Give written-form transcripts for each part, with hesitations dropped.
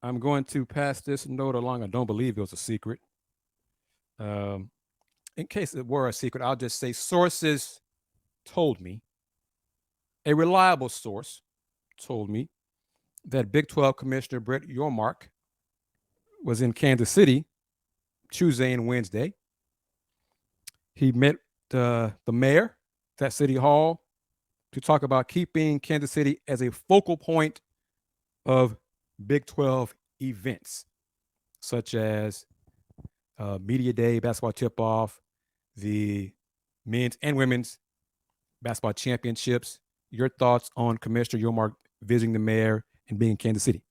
I'm going to pass this note along. I don't believe it was a secret. Um, in case it were a secret, I'll just say sources told me, a reliable source told me that Big 12 Commissioner Brett Yormark was in Kansas City Tuesday and Wednesday. He met the mayor at City Hall to talk about keeping Kansas City as a focal point of Big 12 events, such as Media Day, basketball tip off, the men's and women's basketball championships. Your thoughts on Commissioner Yormark visiting the mayor and being in Kansas City?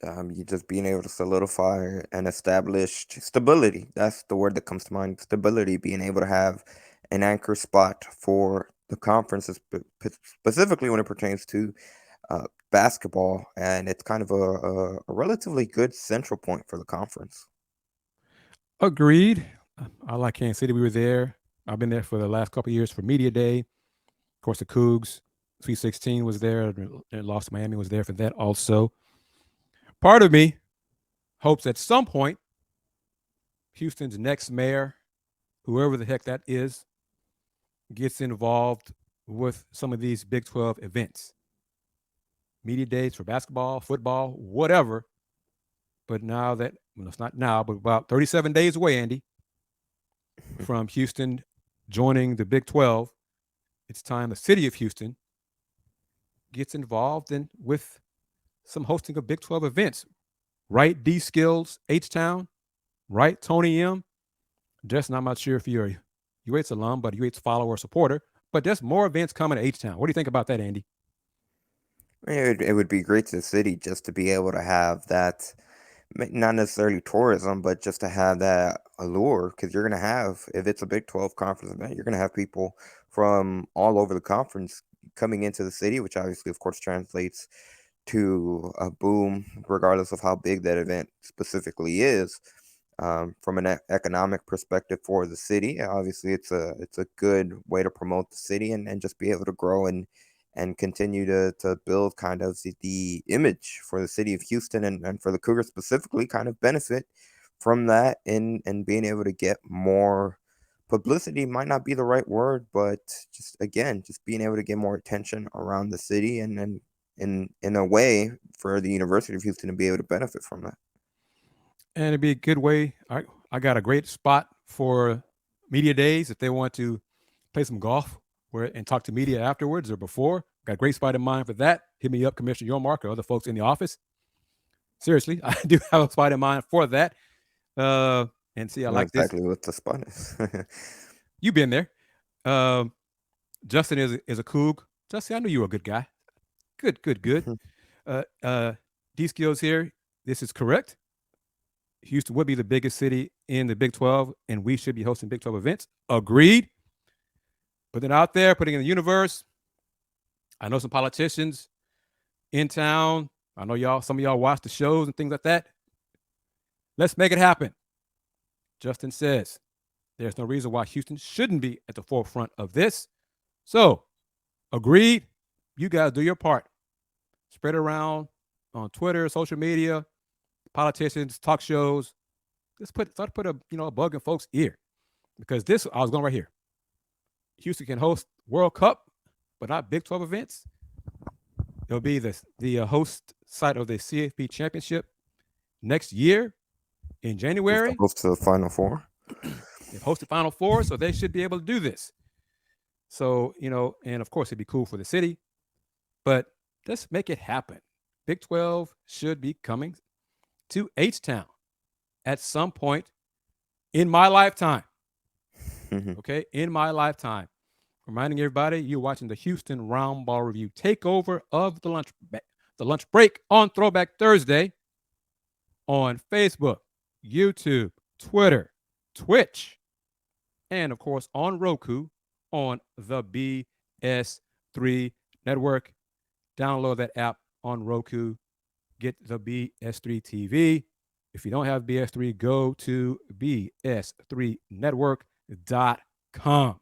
You just being able to solidify and establish stability. That's the word that comes to mind. Stability, being able to have an anchor spot for the conferences, specifically when it pertains to basketball, and it's kind of a relatively good central point for the conference. Agreed. I like Kansas City. We were there. I've been there for the last couple of years for Media Day. Of course, the Cougs, Sweet 16 was there. And lost to Miami was there for that also. Part of me hopes at some point Houston's next mayor, whoever the heck that is, gets involved with some of these Big 12 events. Media days for basketball, football, whatever. But now that, well, it's not now, but about 37 days away, Andy, from Houston joining the Big 12, it's time the city of Houston gets involved in with some hosting of Big 12 events. Right, D Skills, H Town, right, Tony M. Justin, I'm not sure if you're a UH alum, but UH follower or supporter, but there's more events coming to H Town. What do you think about that, Andy? It would be great to the city just to be able to have that, not necessarily tourism, but just to have that allure. Because you're going to have, if it's a Big 12 conference event, you're going to have people from all over the conference coming into the city, which obviously, of course, translates to a boom, regardless of how big that event specifically is. From an economic perspective for the city, obviously, it's a good way to promote the city and just be able to grow and continue to build kind of the image for the city of Houston and for the Cougars specifically, kind of benefit from that and being able to get more publicity might not be the right word, but just again, just being able to get more attention around the city and in a way for the University of Houston to be able to benefit from that. And it'd be a good way. I got a great spot for media days if they want to play some golf and talk to media afterwards or before. Got a great spot in mind for that. Hit me up, Commissioner Yormark or other folks in the office. Seriously, I do have a spot in mind for that. Uh, and see, I I know like this. exactly what the spot is. You've been there. Um, Justin is a Coug. Justin, I knew you were a good guy. Good, good, good. Uh, uh, D skills here. This is correct. Houston would be the biggest city in the Big 12, and we should be hosting Big 12 events. Agreed. But then out there, putting in the universe, I know some politicians in town. I know some of y'all watch the shows and things like that. Let's make it happen. Justin says there's no reason why Houston shouldn't be at the forefront of this. So, agreed. You guys do your part. Spread it around on Twitter, social media, politicians, talk shows. Let's start to put a bug in folks' ear because this I was going right here. Houston can host World Cup, but not Big 12 events. It'll be the host site of the CFP Championship next year in Who's the January. host to the Final Four? They've hosted Final Four, so they should be able to do this. So, and of course, it'd be cool for the city, but let's make it happen. Big 12 should be coming to H Town at some point in my lifetime. Okay, in my lifetime. Reminding everybody, you're watching the Houston Roundball Review takeover of the lunch break on Throwback Thursday on Facebook, YouTube, Twitter, Twitch, and of course on Roku on the BS3 Network. Download that app on Roku. Get the BS3 TV. If you don't have BS3, go to bs3network.com.